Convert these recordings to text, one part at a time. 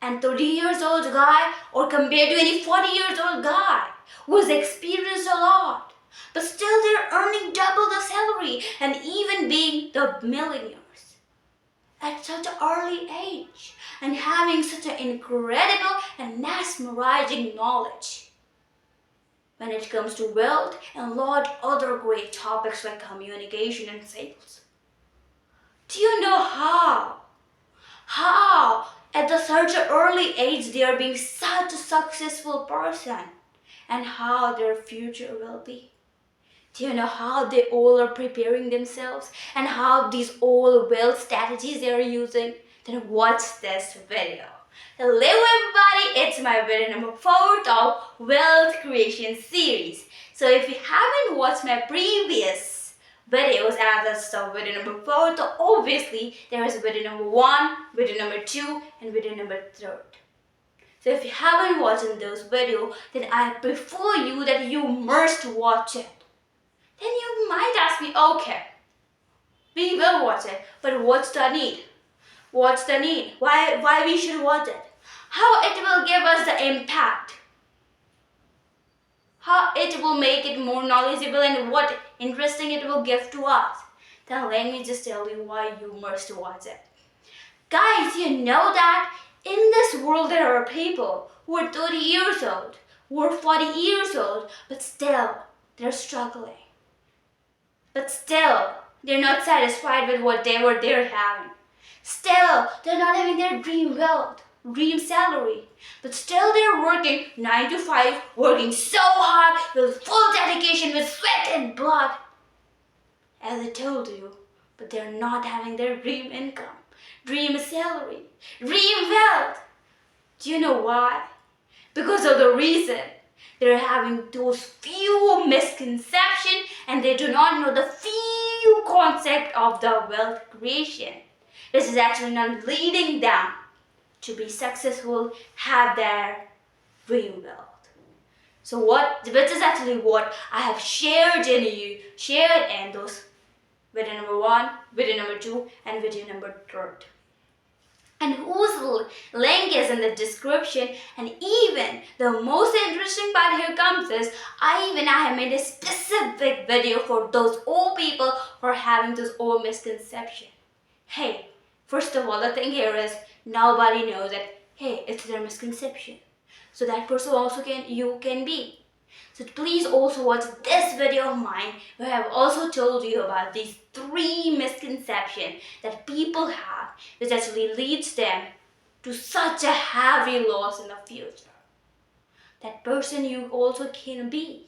and 30 years old guy or compared to any 40 years old guy who has experienced a lot, but still they're earning double the salary and even being the millionaires at such an early age and having such an incredible and mesmerizing knowledge when it comes to wealth and a lot other great topics like communication and sales. Do you know how at such an early age they are being such a successful person and how their future will be? Do you know how they all are preparing themselves and how these all wealth strategies they are using? Then watch this video. Hello everybody, it's my video number 4 of Wealth Creation series. So if you haven't watched my previous videos as that's the video number 4, so obviously there is video number 1, video number 2 and video number 3. So if you haven't watched those videos, then I prefer you that you must watch it. Then you might ask me, okay, we will watch it, but what's the need? What's the need? Why we should watch it? How it will give us the impact? How it will make it more knowledgeable and what interesting it will give to us? Then let me just tell you why you must watch it. Guys, you know that in this world there are people who are 30 years old, who are 40 years old, but still they're struggling. But still, they're not satisfied with whatever they're having. Still, they're not having their dream wealth, dream salary. But still, they're working 9 to 5, working so hard with full dedication, with sweat and blood. As I told you, but they're not having their dream income, dream salary, dream wealth. Do you know why? Because of the reason. They're having those few misconceptions and they do not know the few concept of the wealth creation. This is actually not leading them to be successful, have their dream wealth. So which is actually what I have shared in those video number 1, video number 2 and video number 3. And whose link is in the description. And even the most interesting part here comes is I have made a specific video for those old people who are having those old misconceptions. Hey, first of all, the thing here is nobody knows that hey, it's their misconception. So that person also you can be. So please also watch this video of mine where I have also told you about these 3 misconceptions that people have which actually leads them to such a heavy loss in the future. That person you also can be.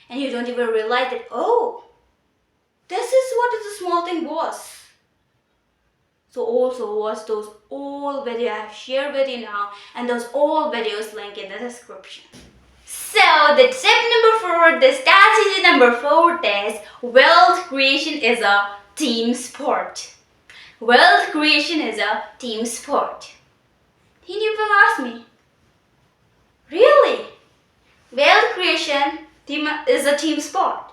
And you don't even realize that, oh, this is what the small thing was. So also watch those old videos I have shared with you now and those old videos link in the description. So the tip number 4, the strategy number 4 is wealth creation is a team sport. Wealth creation is a team sport. Then you will ask me, really? Wealth creation is a team sport.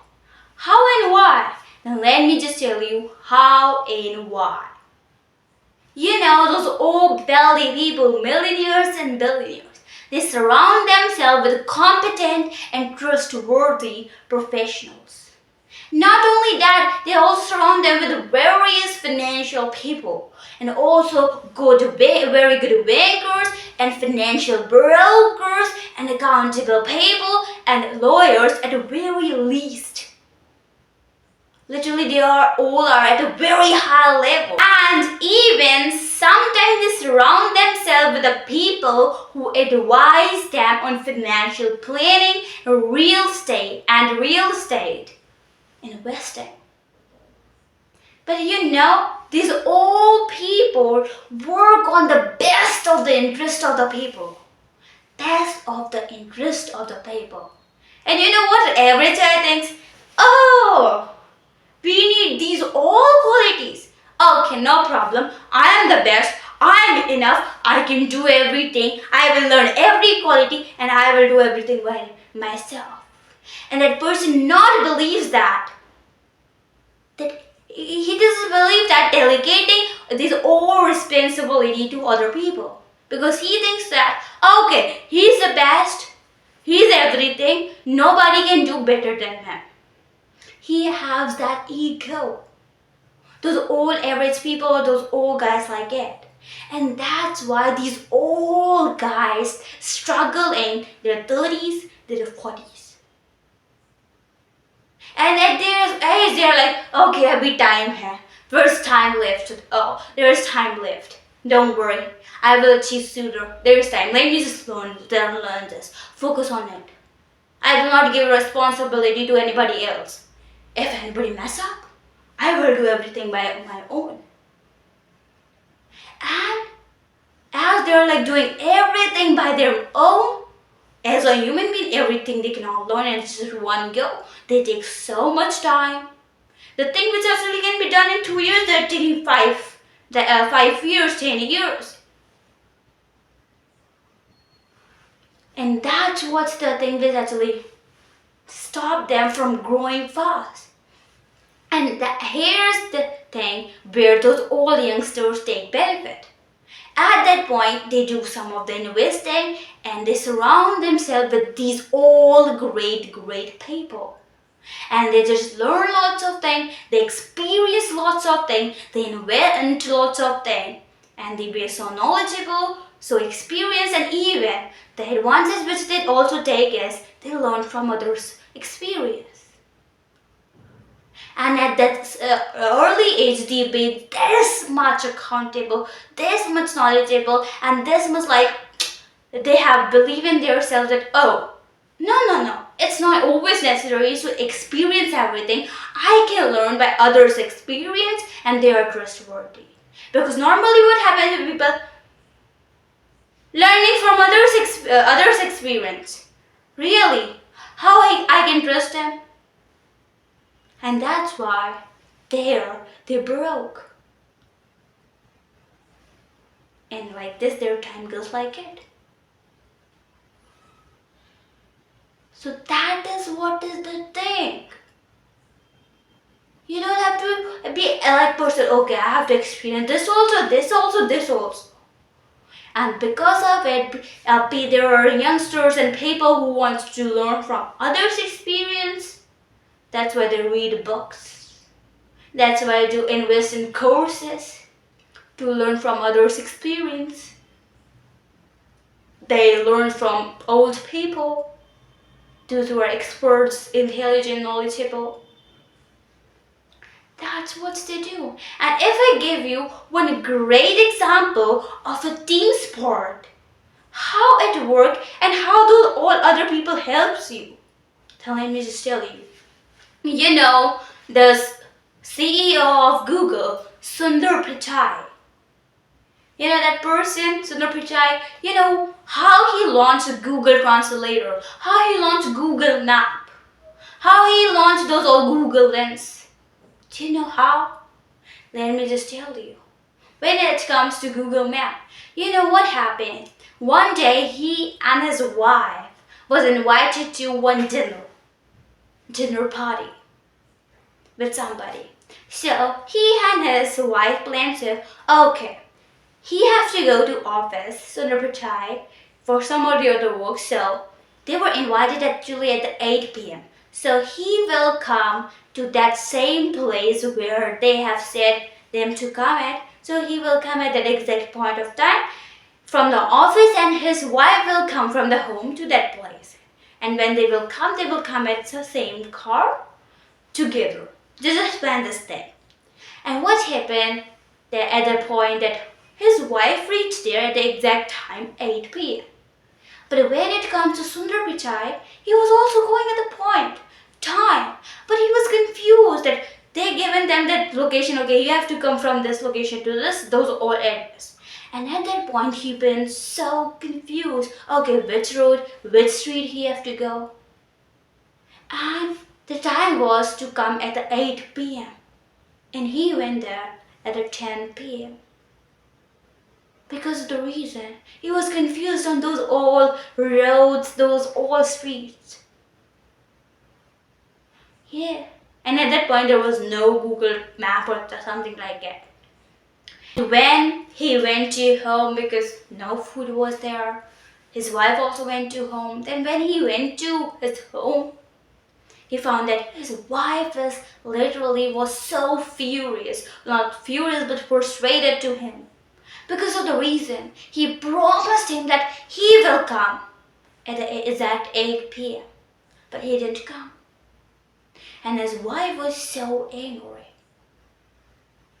How and why? Then let me just tell you how and why. You know those old wealthy people, millionaires and billionaires. They surround themselves with competent and trustworthy professionals. Not only that, they also surround them with various financial people and also very good bankers and financial brokers and accountable people and lawyers at the very least. Literally, they all are at a very high level. And even sometimes they surround themselves with the people who advise them on financial planning, real estate investing. But you know, these old people work on the best of the interest of the people. Best of the interest of the people. And you know what? Every child thinks, oh, we need these all qualities. Okay, no problem. I am the best. I am enough. I can do everything. I will learn every quality and I will do everything by myself. And that person not believes that he doesn't believe that delegating this all responsibility to other people. because he thinks that, okay, he's the best, he's everything, nobody can do better than him. He has that ego. Those old average people, those old guys like it. And that's why these old guys struggle in their 30s, their 40s. And at their age, they're like, okay, abhi time hai. There's time left. Oh, there's time left. Don't worry. I will achieve sooner. There's time. Let me just learn this. Focus on it. I will not give responsibility to anybody else. If anybody mess up, I will do everything by my own. And as they're like doing everything by their own, as a human being, everything they can all learn in just one go. They take so much time. The thing which actually can be done in 2 years, they're taking 5 years, 10 years. And that's what's the thing that actually stop them from growing fast. And here's the thing where those old youngsters take benefit. At that point, they do some of the investing and they surround themselves with these all great people. And they just learn lots of things, they experience lots of things, they invent lots of things, and they be so knowledgeable, so experienced, and even the advantage which they also take is they learn from others' experience. And at that early age, they be this much accountable, this much knowledgeable, and this much like they have belief in themselves that, oh, no, it's not always necessary to experience everything. I can learn by others' experience and they are trustworthy. Because normally what happens with people learning from others' experience. Really, how I can trust them? And that's why they broke. And like this, their time goes like it. So that is what is the thing. You don't have to be like person, okay, I have to experience this also, this also, this also. And because of it, there are youngsters and people who want to learn from others' experience. That's why they read books. That's why they invest in courses to learn from others' experience. They learn from old people. Those who are experts, intelligent, knowledgeable. That's what they do. And if I give you one great example of a team sport, how it works and how those all other people helps you, then let me just tell you. You know, the CEO of Google, Sundar Pichai. You know that person, Sundar Pichai, you know how he launched Google Translator, how he launched Google Map, how he launched those all Google Lens. Do you know how? Let me just tell you. When it comes to Google Map, you know what happened? One day he and his wife was invited to one dinner party with somebody. So he and his wife planned to, okay, he has to go to office, Sundar Pichai, for some or the other work. So they were invited actually at the 8 p.m. So he will come to that same place where they have said them to come at. So he will come at that exact point of time from the office, and his wife will come from the home to that place. And when they will come at the same car together. They just plan this thing. And what happened that at the point that his wife reached there at the exact time, 8 p.m. But when it comes to Sundar Pichai, he was also going at the point, time. But he was confused that they given them that location, okay, you have to come from this location to this, those all areas. And at that point, he been so confused. Okay, which road, which street he have to go. And the time was to come at the 8 p.m. And he went there at the 10 p.m. Because of the reason, he was confused on those old roads, those old streets. Yeah. And at that point, there was no Google map or something like that. When he went to home, because no food was there, his wife also went to home. Then when he went to his home, he found that his wife is literally was so furious, not furious but frustrated to him. Because of the reason he promised him that he will come at the exact 8 p.m. But he didn't come. And his wife was so angry.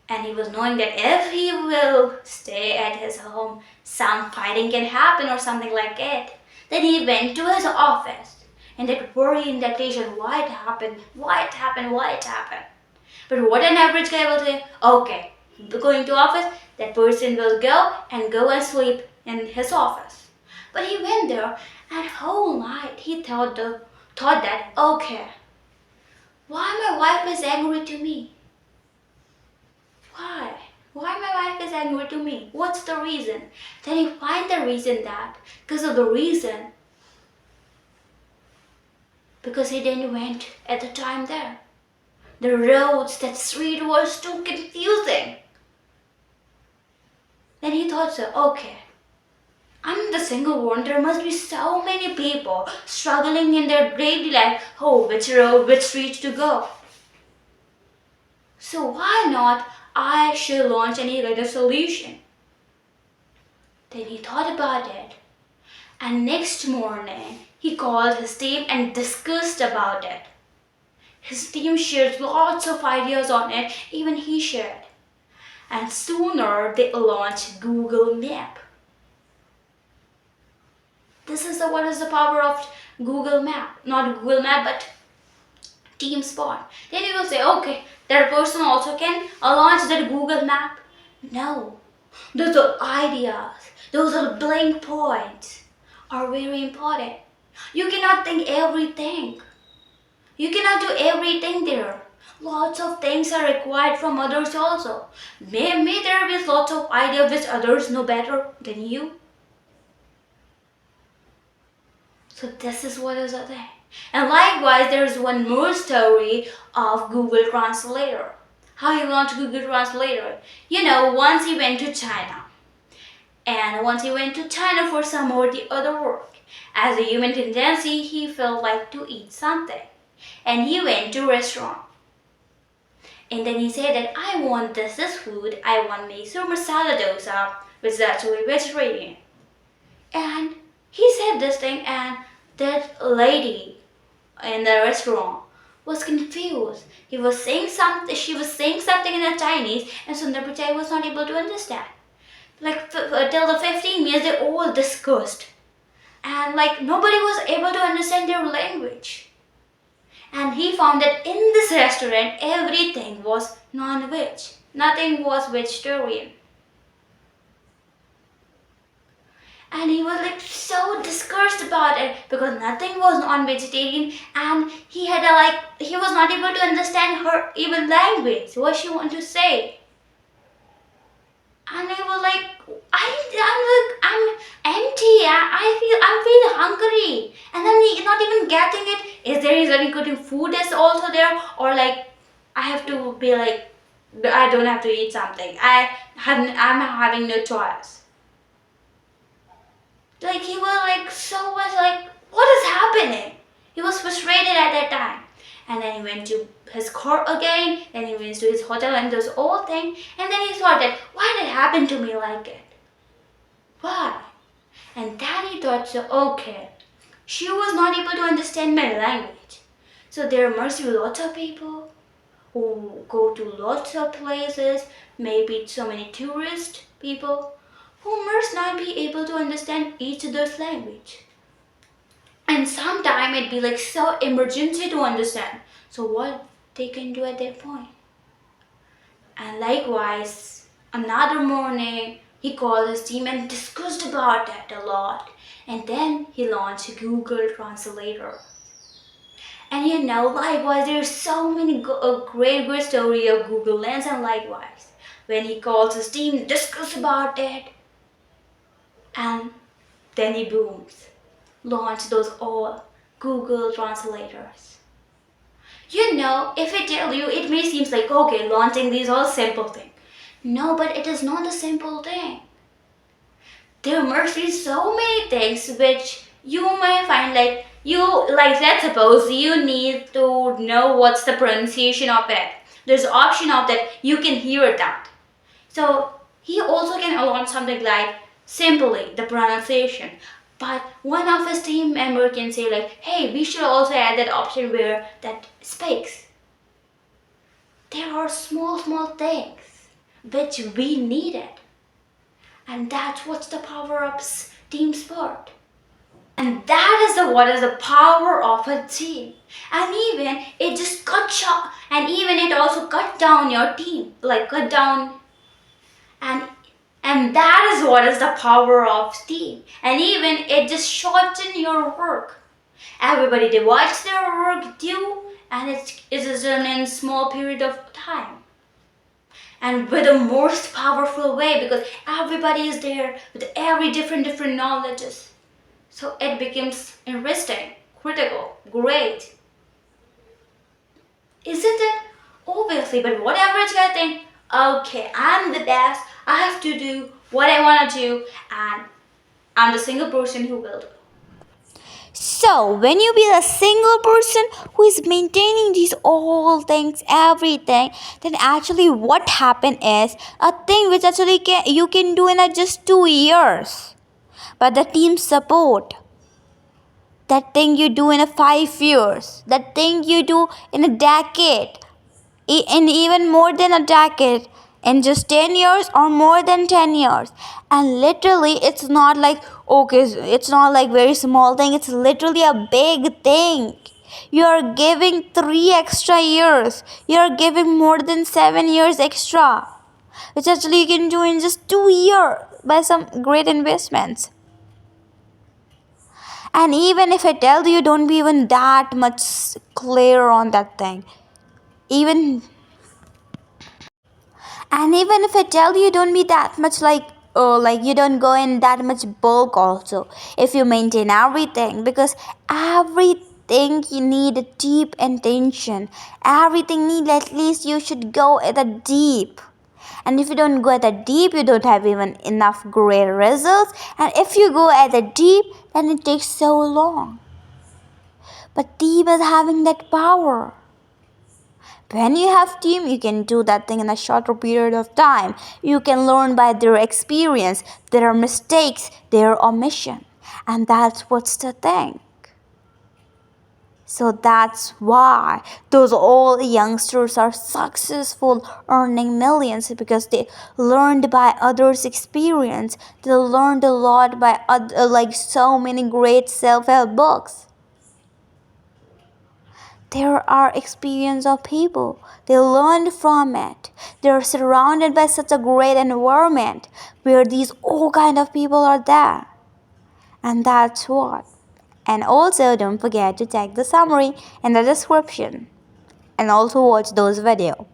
And he was knowing that if he will stay at his home, some fighting can happen or something like it. Then he went to his office. And that worry and that tension, why it happened, why it happened, why it happened. But what an average guy will say, okay, going to office, that person will go and sleep in his office. But he went there and whole night he thought that, okay, why my wife is angry to me? Why? Why my wife is angry to me? What's the reason? Then he find the reason that because of the reason because he didn't went at the time there. The roads, that street was too confusing. Then he thought so, okay, I'm the single one. There must be so many people struggling in their daily life. Oh, which road, which street to go? So why not I should launch any kind of solution? Then he thought about it. And next morning, he called his team and discussed about it. His team shared lots of ideas on it, even he shared. And sooner they launched Google Map. This is what is the power of Google Map. Not Google Map, but TeamSpot. Then you will say, okay, that person also can launch that Google Map. No, those are ideas. Those are blank points are very important. You cannot think everything. You cannot do everything there. Lots of things are required from others also. May there be lots of ideas which others know better than you. So this is what is a thing. And likewise, there is one more story of Google Translator. How he launched Google Translator. You know, once he went to China. And once he went to China for some or the other work. As a human tendency, he felt like to eat something. And he went to a restaurant. And then he said that I want this food. I want Mysore masala dosa, which is actually vegetarian. And he said this thing, and that lady in the restaurant was confused. He was saying something. She was saying something in the Chinese, and Sundar Pichai was not able to understand. Like till the 15 minutes, they all discussed, and like nobody was able to understand their language. And he found that in this restaurant, everything was non-veg. Nothing was vegetarian. And he was like so disgusted about it because nothing was non-vegetarian, and he was not able to understand her even language, what she wanted to say. And he was like, I'm empty. I'm feeling hungry. And then he's not even getting it. Is there any good food is also there, or like I have to be like I don't have to eat something. I'm having no choice. Like he was like so much like what is happening? He was frustrated at that time. And then he went to his car again, then he went to his hotel and those whole thing, and then he thought that why did it happen to me like it? Why? And then he thought so okay, she was not able to understand my language. So there must be lots of people who go to lots of places, maybe so many tourist people who must not be able to understand each other's language. And sometime it'd be like so emergency to understand. So what they can do at that point? And likewise, another morning, he called his team and discussed about that a lot. And then he launched Google Translator. And you know, likewise, there's so many great story of Google Lens, and likewise, when he calls his team, discuss about it, and then he booms. Launch those all Google translators. You know, if I tell you, it may seem like okay, launching these all simple things. No, but it is not a simple thing. There must be so many things which you may find like you like let's suppose you need to know what's the pronunciation of it. There's an option of that you can hear that. So he also can allow something like simply the pronunciation. But one of his team member can say like, hey, we should also add that option where that speaks. There are small things which we needed. And that's what's the power of team sport. And that is the what is the power of a team. And even it just cut short, and even it also cut down your team, like cut down, and that is what is the power of team. And even it just shorten your work. Everybody divides their work due, and it is done in small period of time. And with the most powerful way because everybody is there with every different knowledges. So it becomes interesting, critical, great. Isn't it? Obviously, but whatever it's gonna think, okay, I'm the best, I have to do what I wanna do, and I'm the single person who will do. So, when you be a single person who is maintaining these all things, everything, then actually what happen is a thing which actually you can do in just 2 years. But the team support, that thing you do in 5 years, that thing you do in a decade, in even more than a decade, in just 10 years or more than 10 years. And literally it's not like okay, it's not like very small thing, it's literally a big thing. You are giving 3 extra years, you are giving more than 7 years extra, which actually you can do in just 2 years by some great investments. And even if I tell you, don't be even that much clear on that thing. Even And even if I tell you, don't be that much like you don't go in that much bulk also. If you maintain everything, because everything you need a deep intention. Everything need at least you should go at a deep. And if you don't go at the deep, you don't have even enough great results. And if you go at the deep, then it takes so long. But deep is having that power. When you have team, you can do that thing in a shorter period of time. You can learn by their experience, their mistakes, their omission. And that's what's the thing. So that's why those all youngsters are successful, earning millions, because they learned by others' experience. They learned a lot by like so many great self-help books. There are experience of people. They learned from it. They are surrounded by such a great environment where these all kind of people are there. And that's what. And also don't forget to check the summary in the description. And also watch those videos.